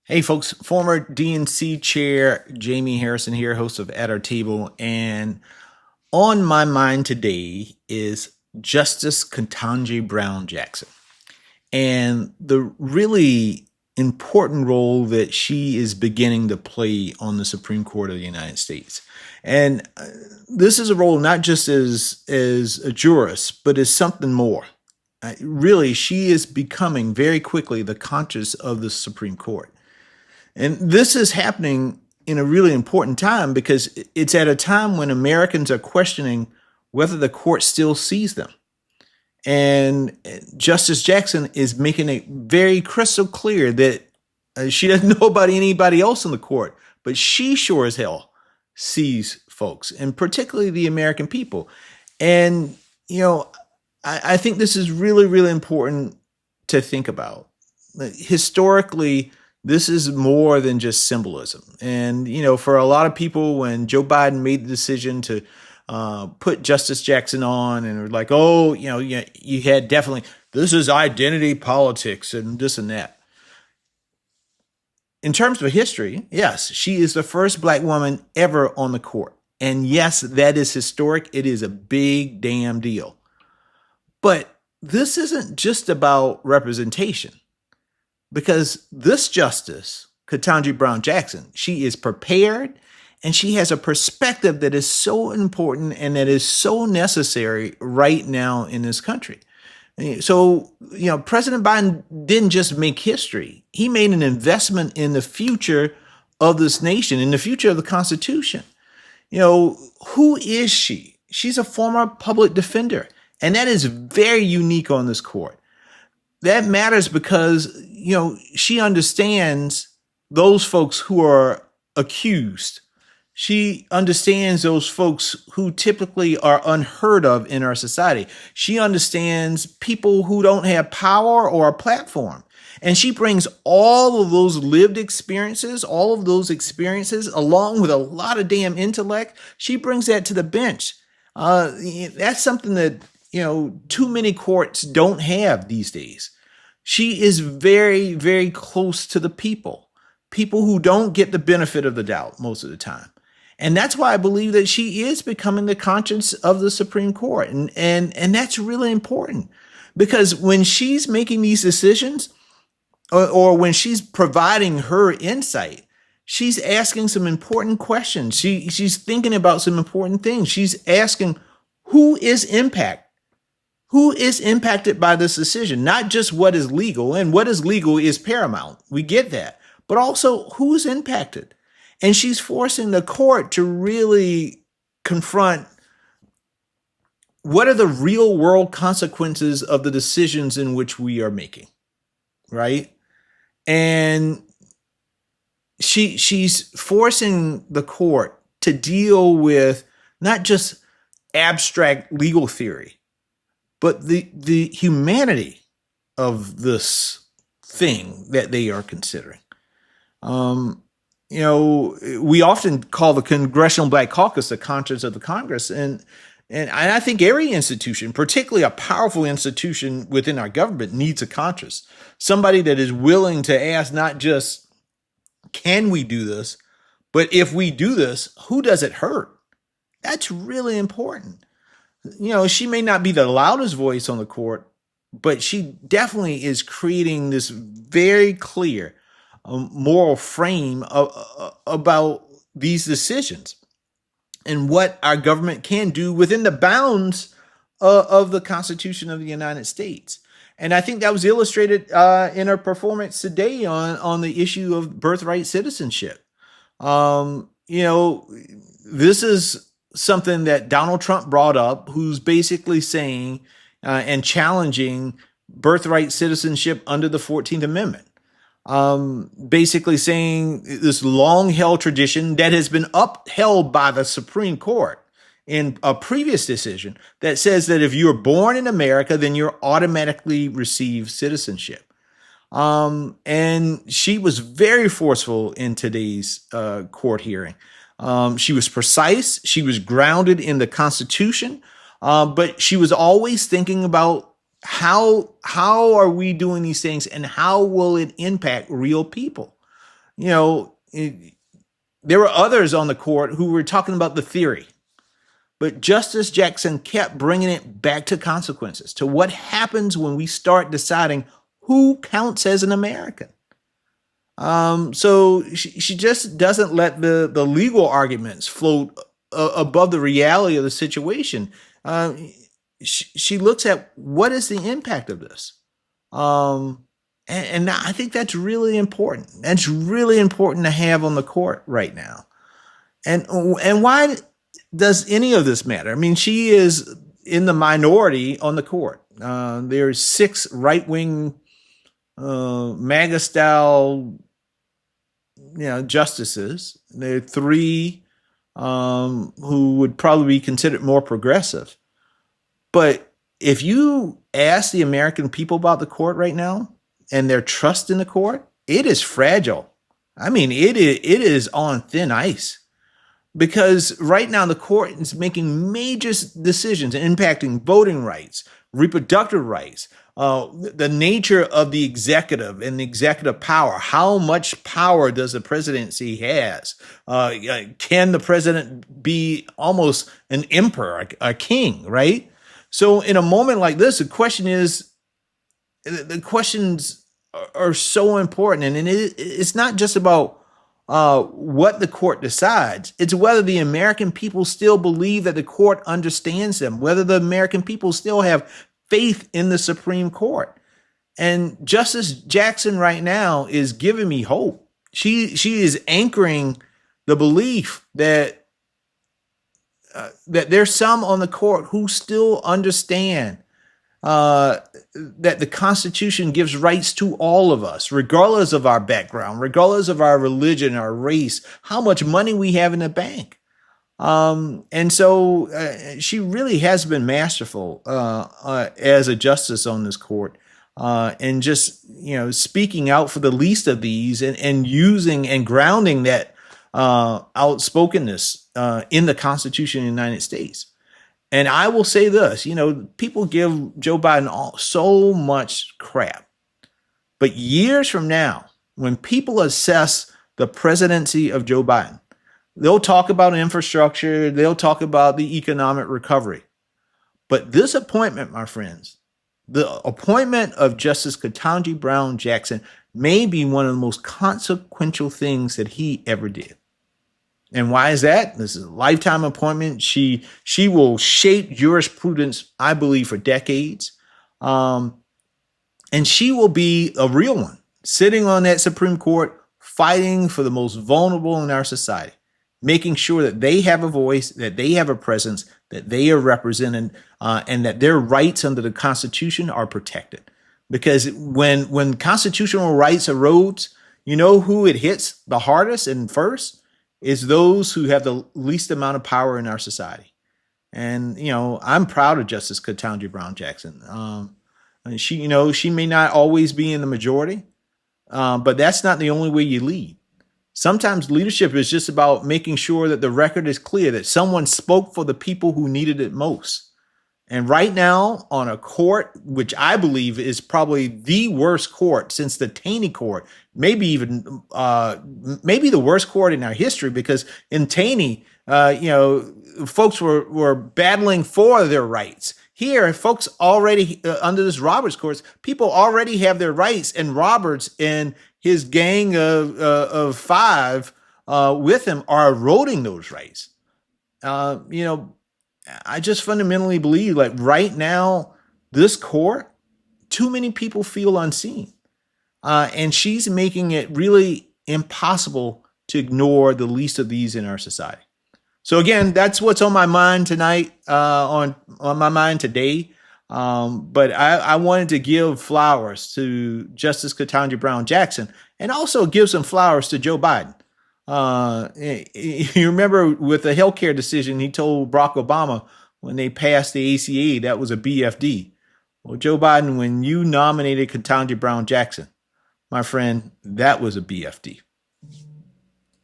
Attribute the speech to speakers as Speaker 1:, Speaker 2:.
Speaker 1: Hey folks, former DNC chair Jamie Harrison here, host of At Our Table. And on my mind today is Justice Ketanji Brown Jackson and the really important role that she is beginning to play on the Supreme Court of the United States. And this is a role not just as a jurist, but as something more. Really, she is becoming very quickly the conscience of the Supreme Court. And this is happening in a really important time because it's at a time when Americans are questioning whether the court still sees them. And Justice Jackson is making it very crystal clear that she doesn't know about anybody else in the court, but she sure as hell sees folks, and particularly the American people. And, I think this is really, really important to think about. Historically, this is more than just symbolism. And, for a lot of people, when Joe Biden made the decision to put Justice Jackson on and were like, oh, you had definitely, this is identity politics and this and that. In terms of history, yes, she is the first black woman ever on the court. And yes, that is historic. It is a big damn deal. But this isn't just about representation. Because this justice, Ketanji Brown Jackson, she is prepared and she has a perspective that is so important and that is so necessary right now in this country. So, President Biden didn't just make history. He made an investment in the future of this nation, in the future of the Constitution. Who is she? She's a former public defender, and that is very unique on this court. That matters because, she understands those folks who are accused. She understands those folks who typically are unheard of in our society. She understands people who don't have power or a platform. And she brings all of those lived experiences, all of those experiences, along with a lot of damn intellect. She brings that to the bench. That's something that, too many courts don't have these days. She is very, very close to the people who don't get the benefit of the doubt most of the time. And that's why I believe that she is becoming the conscience of the Supreme Court. And that's really important because when she's making these decisions or when she's providing her insight, she's asking some important questions. She's thinking about some important things. She's asking who is impacted. Who is impacted by this decision? Not just what is legal, and what is legal is paramount. We get that. But also who is impacted? And she's forcing the court to really confront what are the real world consequences of the decisions in which we are making, right? And she's forcing the court to deal with not just abstract legal theory, but the humanity of this thing that they are considering. We often call the Congressional Black Caucus the conscience of the Congress. And I think every institution, particularly a powerful institution within our government, needs a conscience. Somebody that is willing to ask not just, can we do this, but if we do this, who does it hurt? That's really important. She may not be the loudest voice on the court, but she definitely is creating this very clear moral frame about these decisions and what our government can do within the bounds of the Constitution of the United States. And I think that was illustrated in her performance today on the issue of birthright citizenship. This is something that Donald Trump brought up, who's basically saying and challenging birthright citizenship under the 14th Amendment. Basically saying this long-held tradition that has been upheld by the Supreme Court in a previous decision that says that if you're born in America, then you're automatically receive citizenship. And she was very forceful in today's court hearing. She was precise. She was grounded in the Constitution, but she was always thinking about how are we doing these things and how will it impact real people? you know, there were others on the court who were talking about the theory. But Justice Jackson kept bringing it back to consequences, to what happens when we start deciding who counts as an American. So she just doesn't let the legal arguments float above the reality of the situation. She looks at what is the impact of this. And I think that's really important. That's really important to have on the court right now. And why does any of this matter? I mean, she is in the minority on the court. There's 6 right-wing MAGA style, justices. There are 3 who would probably be considered more progressive. But if you ask the American people about the court right now and their trust in the court, it is fragile. I mean, it is on thin ice. Because right now the court is making major decisions impacting voting rights, reproductive rights, the nature of the executive and the executive power. How much power does the presidency has? Can the president be almost an emperor, a king, right? So in a moment like this, the questions are so important. And it's not just about what the court decides. It's whether the American people still believe that the court understands them, whether the American people still have faith in the Supreme Court. And Justice Jackson right now is giving me hope. She is anchoring the belief that there's some on the court who still understand that the Constitution gives rights to all of us, regardless of our background, regardless of our religion, our race, how much money we have in the bank. And so she really has been masterful as a justice on this court, and just speaking out for the least of these, and using and grounding that outspokenness in the Constitution of the United States. And I will say this, people give Joe Biden so much crap. But years from now, when people assess the presidency of Joe Biden, they'll talk about infrastructure, they'll talk about the economic recovery. But this appointment, my friends, the appointment of Justice Ketanji Brown Jackson may be one of the most consequential things that he ever did. And why is that? This is a lifetime appointment. She will shape jurisprudence, I believe, for decades. And she will be a real one, sitting on that Supreme Court, fighting for the most vulnerable in our society, making sure that they have a voice, that they have a presence, that they are represented, and that their rights under the Constitution are protected. Because when constitutional rights erodes, you know who it hits the hardest and first? Is those who have the least amount of power in our society. And, I'm proud of Justice Ketanji Brown Jackson. And she may not always be in the majority, but that's not the only way you lead. Sometimes leadership is just about making sure that the record is clear, that someone spoke for the people who needed it most. And right now, on a court, which I believe is probably the worst court since the Taney court, maybe even maybe the worst court in our history, because in Taney, folks were battling for their rights. Here, folks already, under this Roberts court, people already have their rights, and Roberts and his gang of 5 with him are eroding those rights. I just fundamentally believe, like right now, this court, too many people feel unseen. And she's making it really impossible to ignore the least of these in our society. So again, that's what's on my mind tonight, on my mind today. But I wanted to give flowers to Justice Ketanji Brown Jackson, and also give some flowers to Joe Biden. You remember with the healthcare decision, he told Barack Obama when they passed the ACA, that was a BFD. Well, Joe Biden, when you nominated Ketanji Brown Jackson, my friend, that was a BFD.